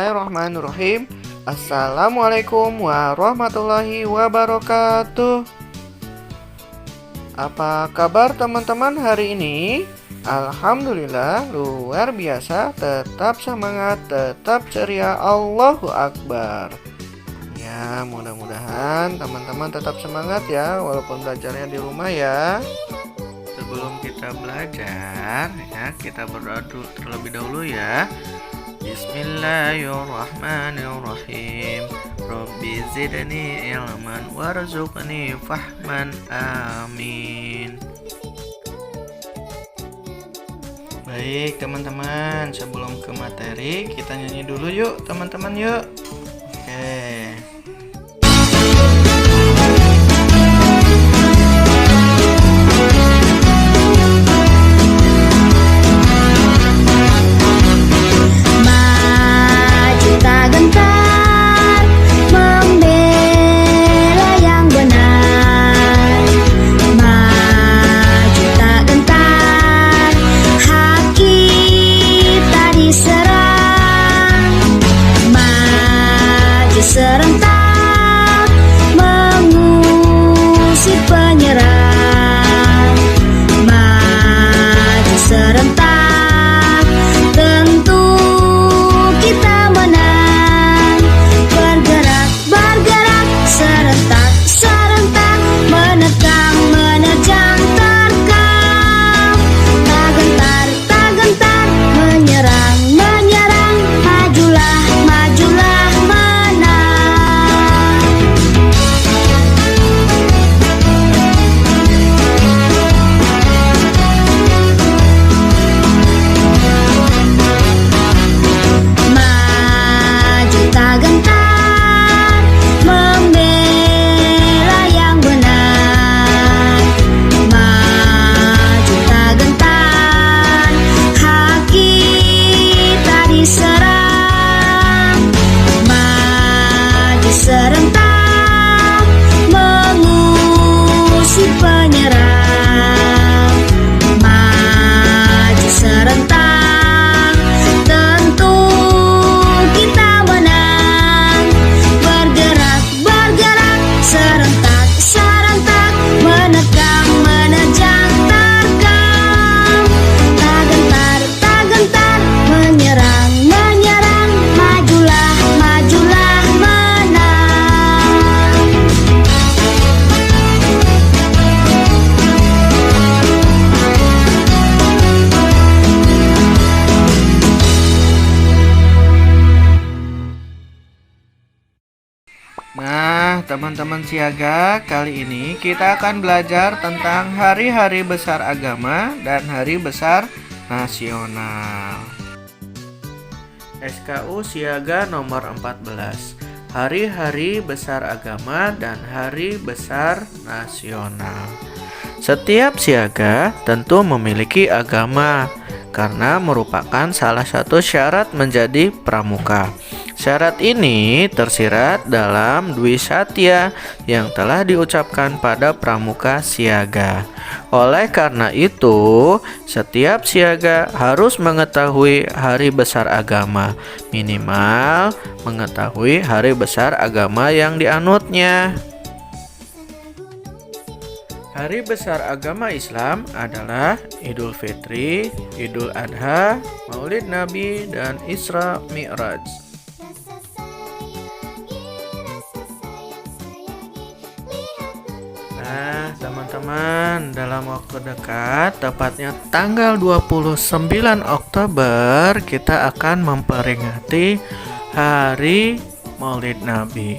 Bismillahirrahmanirrahim. Assalamualaikum warahmatullahi wabarakatuh. Apa kabar teman-teman hari ini? Alhamdulillah luar biasa. Tetap semangat, tetap ceria. Allahu Akbar. Ya, mudah-mudahan teman-teman tetap semangat ya, walaupun belajarnya di rumah ya. Sebelum kita belajar ya, kita berdoa terlebih dahulu ya. Bismillahirrahmanirrahim. Rabbi zidni ilman warzuqni fahman. Amin. Baik teman-teman, sebelum ke materi kita nyanyi dulu yuk teman-teman yuk. Oke. Serentak mengusir penyerang, maju serentak tentu kita menang. Bergerak, bergerak serentak, serentak menerkam, menerjang, terkam. Tak gentar, tak gentar menyerang, menyerang. Majulah, majulah serentak mengusir penyerang, maju serentak tentu kita menang. Bergerak, bergerak serentak, serentak menerkam, menerjang, terkam. Tak gentar, tak gentar menyerang, menyerang. Majulah, majulah Nah, teman-teman siaga, kali ini kita akan belajar tentang hari-hari besar agama dan hari besar nasional. SKU Siaga nomor 14. Hari-hari besar agama dan hari besar nasional. Setiap siaga tentu memiliki agama karena merupakan salah satu syarat menjadi pramuka. Syarat ini tersirat dalam Dwi Satya yang telah diucapkan pada pramuka siaga. Oleh karena itu, setiap siaga harus mengetahui hari besar agama, minimal mengetahui hari besar agama yang dianutnya. Hari besar agama Islam adalah Idul Fitri, Idul Adha, Maulid Nabi, dan Isra Mi'raj. Nah, teman-teman, dalam waktu dekat, tepatnya tanggal 29 Oktober, kita akan memperingati Hari Maulid Nabi,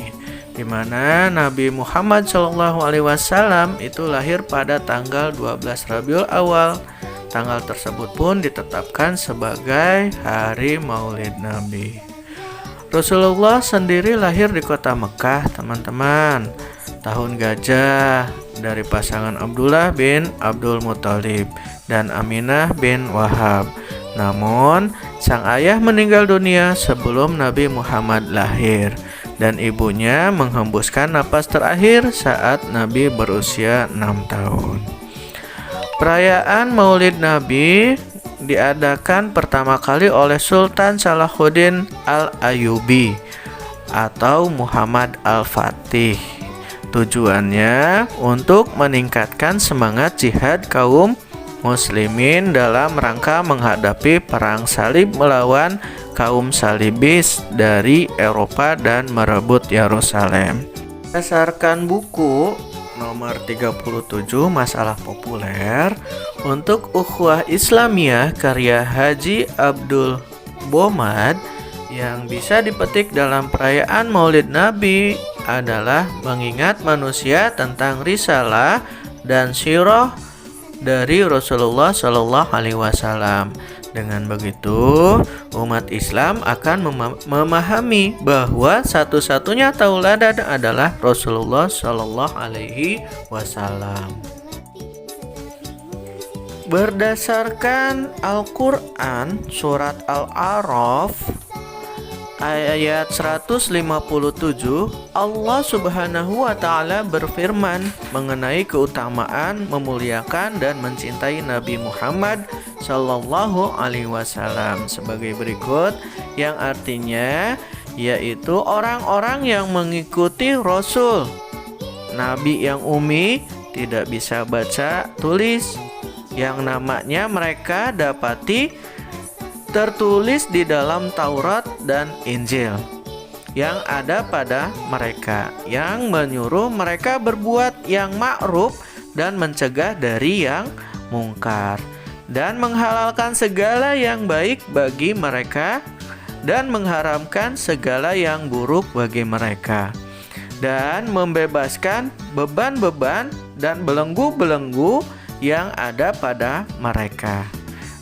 di mana Nabi Muhammad SAW itu lahir pada tanggal 12 Rabiul Awal. Tanggal tersebut pun ditetapkan sebagai Hari Maulid Nabi. Rasulullah sendiri lahir di kota Mekah, teman-teman, tahun gajah, dari pasangan Abdullah bin Abdul Muthalib dan Aminah bin Wahab. Namun, sang ayah meninggal dunia sebelum Nabi Muhammad lahir, dan ibunya menghembuskan napas terakhir saat Nabi berusia 6 tahun. Perayaan Maulid Nabi diadakan pertama kali oleh Sultan Salahuddin Al-Ayyubi atau Muhammad Al-Fatih. Tujuannya untuk meningkatkan semangat jihad kaum muslimin dalam rangka menghadapi perang salib melawan kaum salibis dari Eropa dan merebut Yerusalem. Berdasarkan buku nomor 37 Masalah Populer untuk Ukhuwah Islamiyah karya Haji Abdul Bomad, yang bisa dipetik dalam perayaan Maulid Nabi adalah mengingat manusia tentang risalah dan sirah dari Rasulullah Shallallahu Alaihi Wasallam. Dengan begitu, umat Islam akan memahami bahwa satu-satunya tauladan adalah Rasulullah Shallallahu Alaihi Wasallam. Berdasarkan Al-Quran, surat Al-A'raf ayat 157, Allah Subhanahu wa Ta'ala berfirman mengenai keutamaan, memuliakan dan mencintai Nabi Muhammad Sallallahu Alaihi Wasallam sebagai berikut, yang artinya yaitu orang-orang yang mengikuti Rasul, Nabi yang ummi, tidak bisa baca tulis, yang namanya mereka dapati tertulis di dalam Taurat dan Injil yang ada pada mereka, yang menyuruh mereka berbuat yang ma'ruf dan mencegah dari yang mungkar, dan menghalalkan segala yang baik bagi mereka dan mengharamkan segala yang buruk bagi mereka, dan membebaskan beban-beban dan belenggu-belenggu yang ada pada mereka.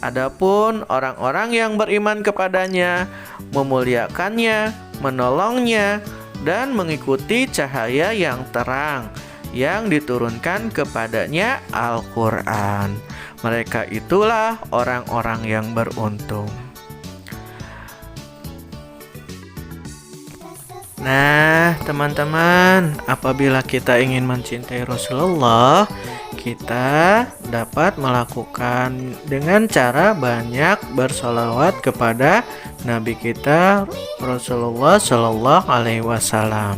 Adapun orang-orang yang beriman kepadanya, memuliakannya, menolongnya, dan mengikuti cahaya yang terang yang diturunkan kepadanya Al-Quran, mereka itulah orang-orang yang beruntung. Nah, teman-teman, apabila kita ingin mencintai Rasulullah, kita dapat melakukan dengan cara banyak bersolawat kepada Nabi kita Rasulullah Shallallahu Alaihi Wasallam.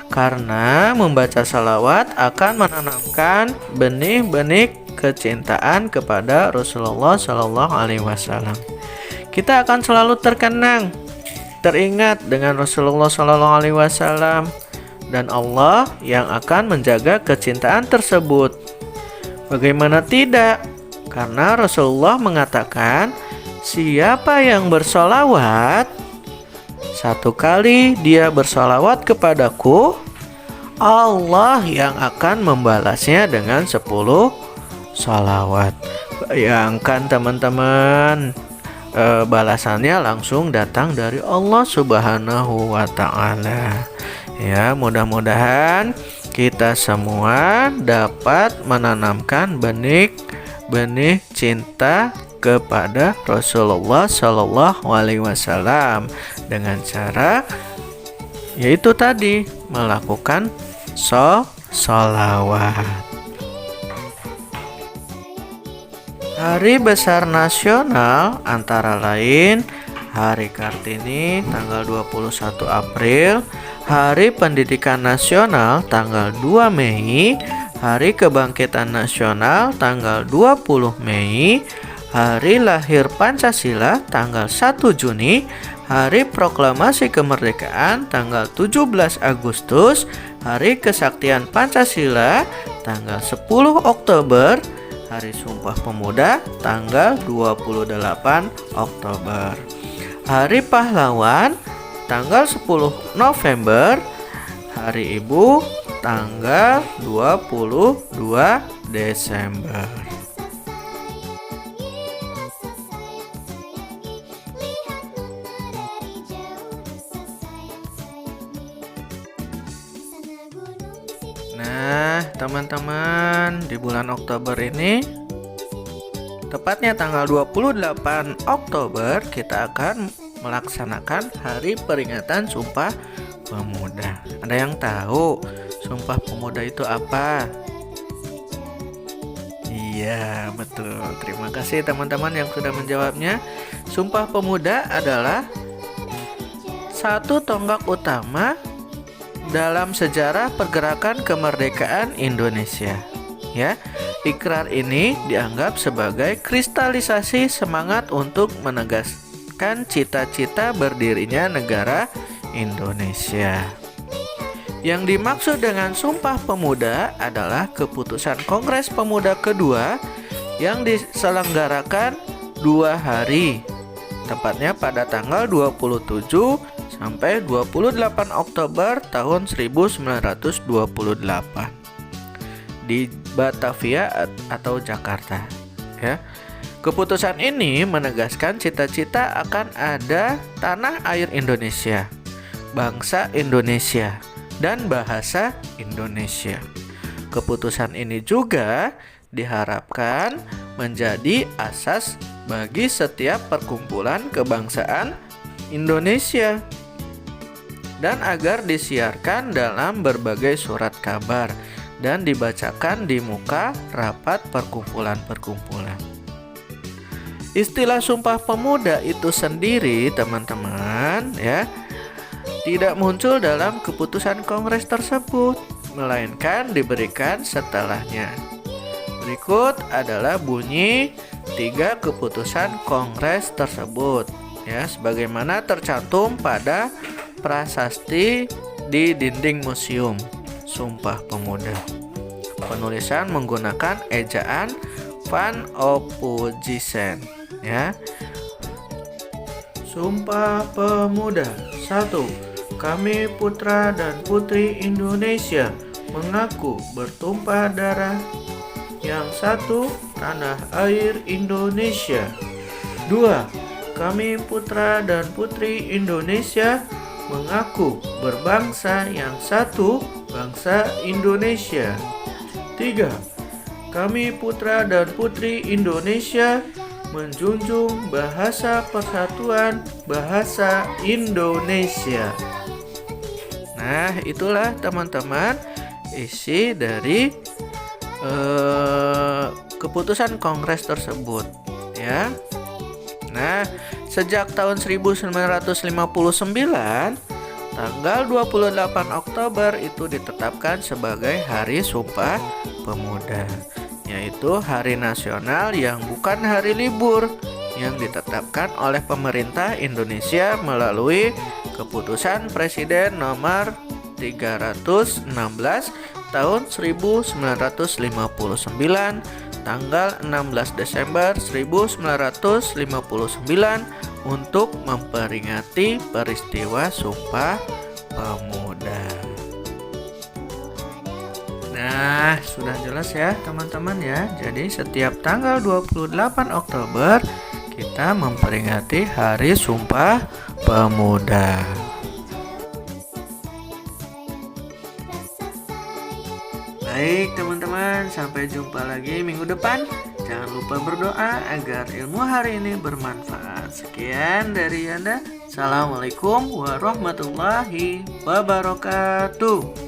Karena membaca salawat akan menanamkan benih-benih kecintaan kepada Rasulullah Shallallahu Alaihi Wasallam. Kita akan selalu terkenang, teringat dengan Rasulullah Shallallahu Alaihi Wasallam, dan Allah yang akan menjaga kecintaan tersebut. Bagaimana tidak? Karena Rasulullah mengatakan, siapa yang bersolawat, satu kali dia bersolawat kepadaku, Allah yang akan membalasnya dengan 10 solawat. Bayangkan teman-teman, balasannya langsung datang dari Allah Subhanahu wa Ta'ala. Ya, mudah-mudahan kita semua dapat menanamkan benih cinta kepada Rasulullah Shallallahu Alaihi Wasallam dengan cara yaitu tadi melakukan sholawat. Hari besar nasional antara lain Hari Kartini tanggal 21 April, Hari Pendidikan Nasional tanggal 2 Mei, Hari Kebangkitan Nasional tanggal 20 Mei, Hari Lahir Pancasila tanggal 1 Juni, Hari Proklamasi Kemerdekaan tanggal 17 Agustus, Hari Kesaktian Pancasila tanggal 10 Oktober, Hari Sumpah Pemuda tanggal 28 Oktober. Hari Pahlawan tanggal 10 November, Hari Ibu tanggal 22 Desember. Nah, teman-teman, di bulan Oktober ini, tepatnya tanggal 28 Oktober, kita akan melaksanakan Hari Peringatan Sumpah Pemuda. Ada yang tahu Sumpah Pemuda itu apa? Iya, betul. Terima kasih teman-teman yang sudah menjawabnya. Sumpah Pemuda adalah satu tonggak utama dalam sejarah pergerakan kemerdekaan Indonesia. Ya, ikrar ini dianggap sebagai kristalisasi semangat untuk menegaskan cita-cita berdirinya negara Indonesia. Yang dimaksud dengan Sumpah Pemuda adalah keputusan Kongres Pemuda kedua yang diselenggarakan 2 hari, tepatnya pada tanggal 27 sampai 28 Oktober tahun 1928 di Batavia atau Jakarta. Ya. Keputusan ini menegaskan cita-cita akan ada tanah air Indonesia, bangsa Indonesia, dan bahasa Indonesia. Keputusan ini juga diharapkan menjadi asas bagi setiap perkumpulan kebangsaan Indonesia dan agar disiarkan dalam berbagai surat kabar dan dibacakan di muka rapat perkumpulan-perkumpulan. Istilah Sumpah Pemuda itu sendiri, teman-teman, ya, tidak muncul dalam keputusan Kongres tersebut, melainkan diberikan setelahnya. Berikut adalah bunyi 3 keputusan Kongres tersebut, ya, sebagaimana tercantum pada prasasti di dinding museum Sumpah Pemuda. Penulisan menggunakan ejaan Van Ophuijsen, ya. Sumpah Pemuda 1. Kami putra dan putri Indonesia mengaku bertumpah darah. Yang 1. Tanah air Indonesia. 2. Kami putra dan putri Indonesia mengaku berbangsa yang satu, bangsa Indonesia. 3. Kami putra dan putri Indonesia menjunjung bahasa persatuan, bahasa Indonesia. Nah, itulah teman-teman isi dari keputusan Kongres tersebut, ya. Nah, sejak tahun 1959, tanggal 28 Oktober itu ditetapkan sebagai Hari Sumpah Pemuda, yaitu hari nasional yang bukan hari libur yang ditetapkan oleh pemerintah Indonesia melalui Keputusan Presiden nomor 316 tahun 1959 tanggal 16 Desember 1959 untuk memperingati peristiwa Sumpah Pemuda. Nah, sudah jelas ya teman-teman ya. Jadi setiap tanggal 28 Oktober kita memperingati Hari Sumpah Pemuda. Baik teman-teman, sampai jumpa lagi minggu depan. Jangan lupa berdoa agar ilmu hari ini bermanfaat. Sekian dari Anda. Assalamualaikum warahmatullahi wabarakatuh.